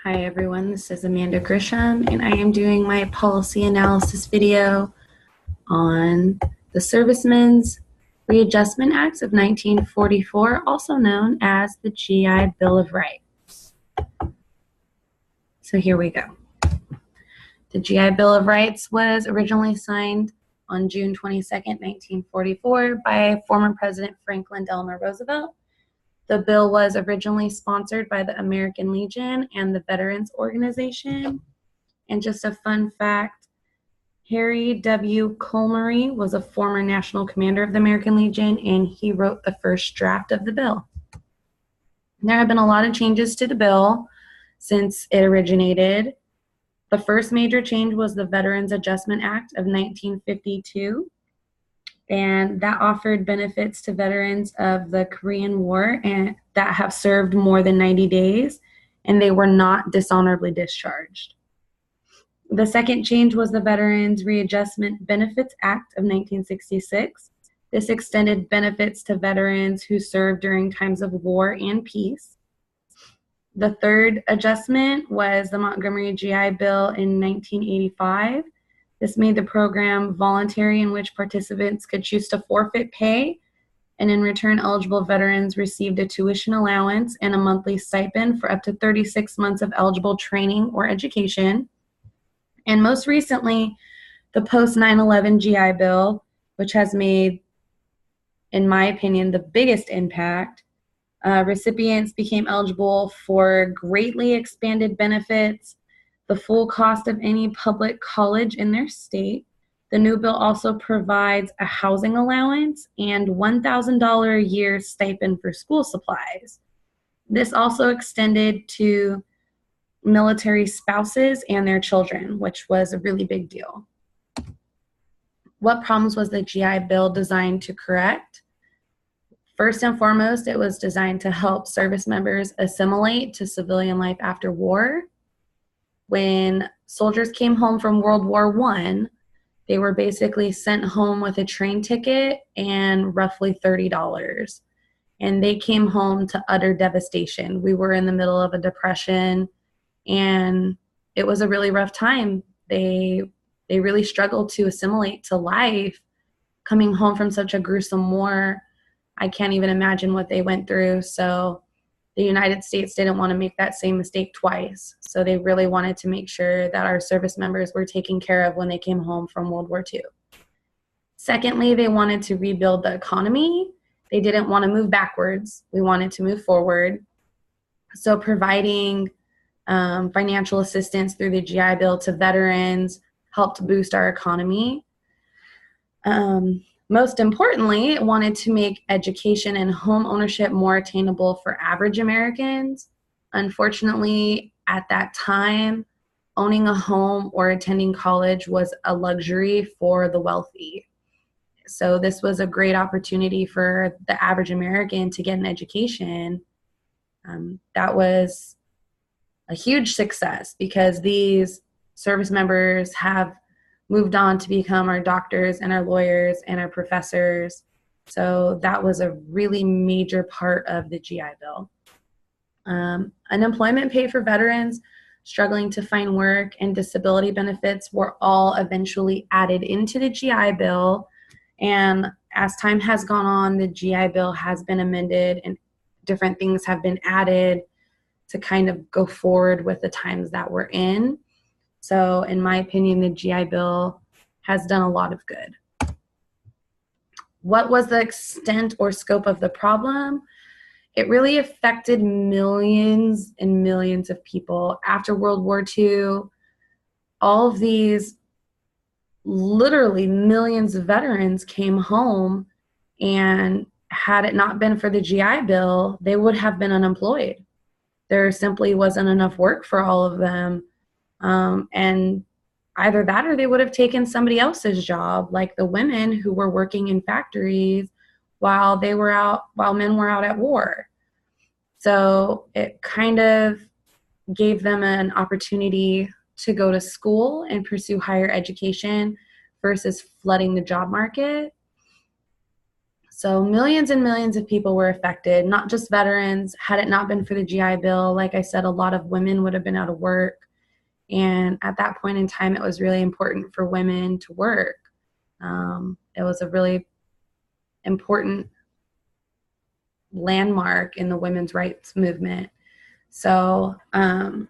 Hi everyone, this is Amanda Grisham and I am doing my policy analysis video on the Servicemen's Readjustment Acts of 1944, also known as the GI Bill of Rights. So here we go. The GI Bill of Rights was originally signed on June 22nd, 1944 by former President Franklin Delano Roosevelt. The bill was originally sponsored by the American Legion and the Veterans Organization. And just a fun fact, Harry W. Colmery was a former national commander of the American Legion, and he wrote the first draft of the bill. There have been a lot of changes to the bill since it originated. The first major change was the Veterans Adjustment Act of 1952, and that offered benefits to veterans of the Korean War and that have served more than 90 days, and they were not dishonorably discharged. The second change was the Veterans Readjustment Benefits Act of 1966. This extended benefits to veterans who served during times of war and peace. The third adjustment was the Montgomery GI Bill in 1985. This made the program voluntary, in which participants could choose to forfeit pay, and in return, eligible veterans received a tuition allowance and a monthly stipend for up to 36 months of eligible training or education. And most recently, the post-9/11 GI Bill, which has made, in my opinion, the biggest impact. Recipients became eligible for greatly expanded benefits, the full cost of any public college in their state. The new bill also provides a housing allowance and $1,000 a year stipend for school supplies. This also extended to military spouses and their children, which was a really big deal. What problems was the GI Bill designed to correct? First and foremost, it was designed to help service members assimilate to civilian life after war. When soldiers came home from World War I, they were basically sent home with a train ticket and roughly $30. And they came home to utter devastation. We were in the middle of a depression, and it was a really rough time. They really struggled to assimilate to life coming home from such a gruesome war. I can't even imagine what they went through. So the United States didn't want to make that same mistake twice. So they really wanted to make sure that our service members were taken care of when they came home from World War II. Secondly, they wanted to rebuild the economy. They didn't want to move backwards. We wanted to move forward. So providing financial assistance through the GI Bill to veterans helped boost our economy. Most importantly, it wanted to make education and home ownership more attainable for average Americans. Unfortunately, at that time, owning a home or attending college was a luxury for the wealthy. So this was a great opportunity for the average American to get an education. That was a huge success because these service members have moved on to become our doctors and our lawyers and our professors. So that was a really major part of the GI Bill. Unemployment pay for veterans struggling to find work and disability benefits were all eventually added into the GI Bill. And as time has gone on, the GI Bill has been amended and different things have been added to kind of go forward with the times that we're in. So in my opinion, the GI Bill has done a lot of good. What was the extent or scope of the problem? It really affected millions and millions of people. After World War II, all of these literally millions of veterans came home, and had it not been for the GI Bill, they would have been unemployed. There simply wasn't enough work for all of them. And either that or they would have taken somebody else's job, like the women who were working in factories while men were out at war. So it kind of gave them an opportunity to go to school and pursue higher education versus flooding the job market. So millions and millions of people were affected, not just veterans. Had it not been for the GI Bill, like I said, a lot of women would have been out of work. And at that point in time, it was really important for women to work. It was a really important landmark in the women's rights movement. So the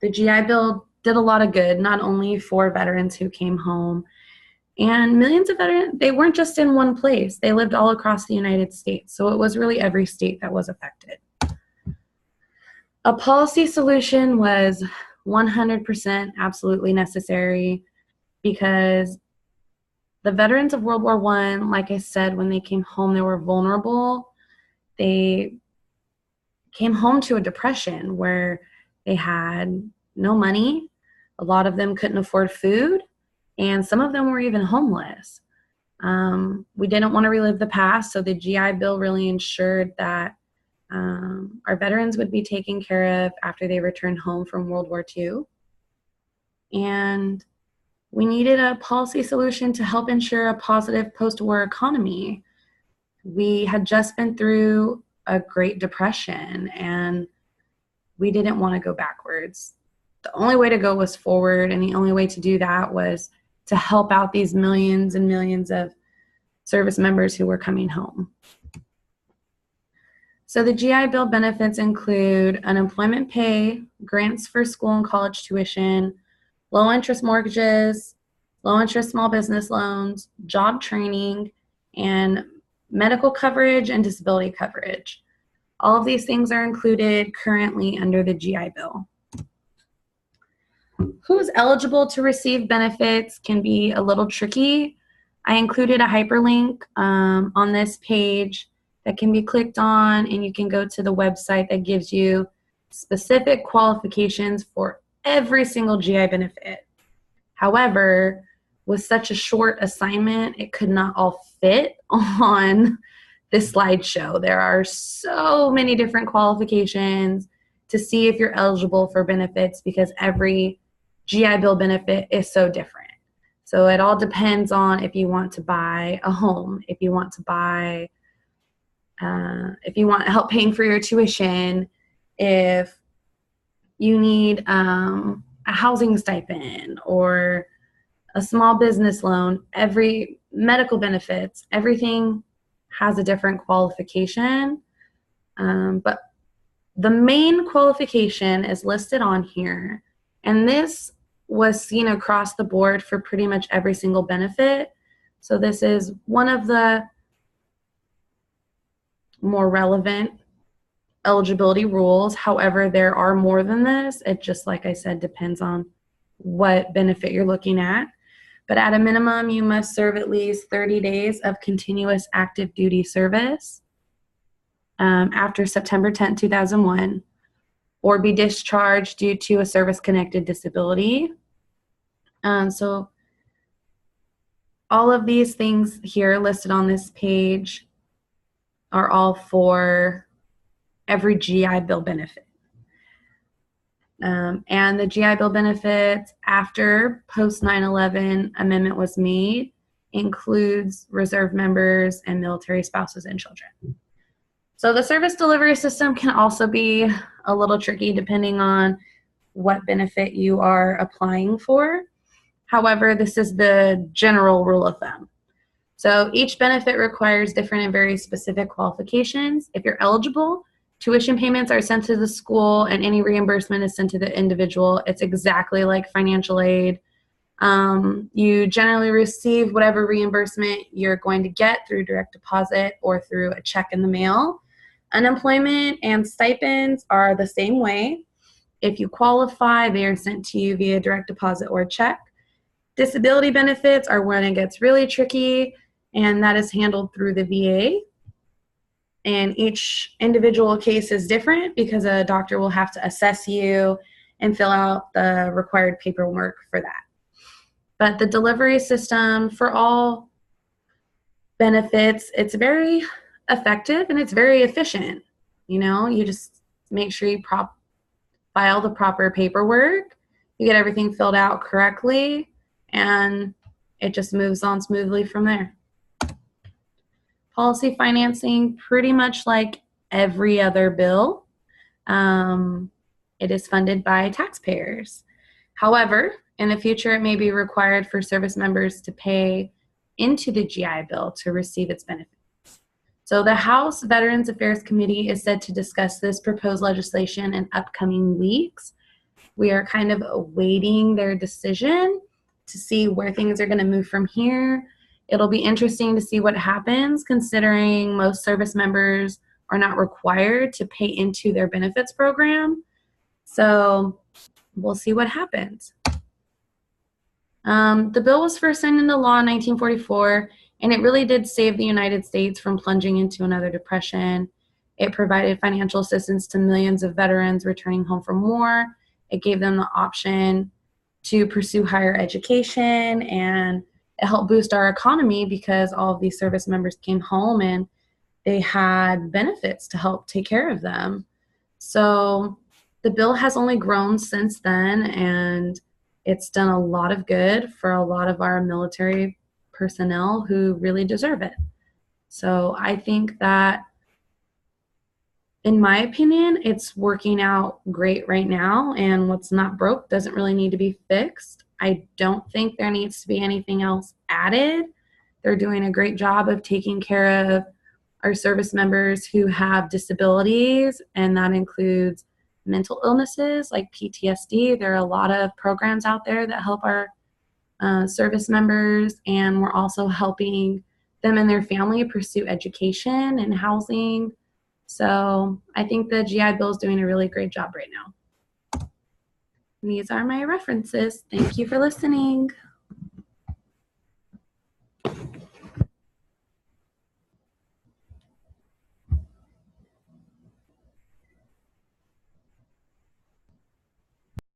GI Bill did a lot of good, not only for veterans who came home, and millions of veterans, they weren't just in one place. They lived all across the United States. So it was really every state that was affected. A policy solution was 100% absolutely necessary because the veterans of World War I, like I said, when they came home, they were vulnerable. They came home to a depression where they had no money. A lot of them couldn't afford food, and some of them were even homeless. We didn't want to relive the past, so the GI Bill really ensured that our veterans would be taken care of after they returned home from World War II. And we needed a policy solution to help ensure a positive post-war economy. We had just been through a Great Depression, and we didn't want to go backwards. The only way to go was forward, and the only way to do that was to help out these millions and millions of service members who were coming home. So the GI Bill benefits include unemployment pay, grants for school and college tuition, low interest mortgages, low interest small business loans, job training, and medical coverage and disability coverage. All of these things are included currently under the GI Bill. Who's eligible to receive benefits can be a little tricky. I included a hyperlink on this page that can be clicked on, and you can go to the website that gives you specific qualifications for every single GI benefit. However, with such a short assignment, it could not all fit on this slideshow. There are so many different qualifications to see if you're eligible for benefits because every GI Bill benefit is so different. So it all depends on if you want to buy a home, if you want to buy, if you want help paying for your tuition, if you need a housing stipend or a small business loan, every medical benefits, everything has a different qualification. But the main qualification is listed on here, and this was seen across the board for pretty much every single benefit. So this is one of the more relevant eligibility rules. However, there are more than this. It just, like I said, depends on what benefit you're looking at. But at a minimum, you must serve at least 30 days of continuous active duty service after September 10, 2001, or be discharged due to a service-connected disability. So all of these things here listed on this page are all for every GI Bill benefit. And the GI Bill benefits after post 9/11 amendment was made includes reserve members and military spouses and children. So the service delivery system can also be a little tricky depending on what benefit you are applying for. However, this is the general rule of thumb. So each benefit requires different and very specific qualifications. If you're eligible, tuition payments are sent to the school and any reimbursement is sent to the individual. It's exactly like financial aid. You generally receive whatever reimbursement you're going to get through direct deposit or through a check in the mail. Unemployment and stipends are the same way. If you qualify, they are sent to you via direct deposit or check. Disability benefits are when it gets really tricky, and that is handled through the VA. And each individual case is different because a doctor will have to assess you and fill out the required paperwork for that. But the delivery system for all benefits, it's very effective and it's very efficient. You know, you just make sure you file the proper paperwork, you get everything filled out correctly, and it just moves on smoothly from there. Policy financing, pretty much like every other bill, it is funded by taxpayers. However, in the future, it may be required for service members to pay into the GI Bill to receive its benefits. So the House Veterans Affairs Committee is set to discuss this proposed legislation in upcoming weeks. We are kind of awaiting their decision to see where things are going to move from here. It'll be interesting to see what happens, considering most service members are not required to pay into their benefits program. So we'll see what happens. The bill was first signed into law in 1944, and it really did save the United States from plunging into another depression. It provided financial assistance to millions of veterans returning home from war. It gave them the option to pursue higher education, and it helped boost our economy because all of these service members came home and they had benefits to help take care of them. So the bill has only grown since then, and it's done a lot of good for a lot of our military personnel who really deserve it. So I think that, in my opinion, it's working out great right now, and what's not broke doesn't really need to be fixed. I don't think there needs to be anything else added. They're doing a great job of taking care of our service members who have disabilities, and that includes mental illnesses like PTSD. There are a lot of programs out there that help our service members, and we're also helping them and their family pursue education and housing. So I think the GI Bill is doing a really great job right now. These are my references. Thank you for listening.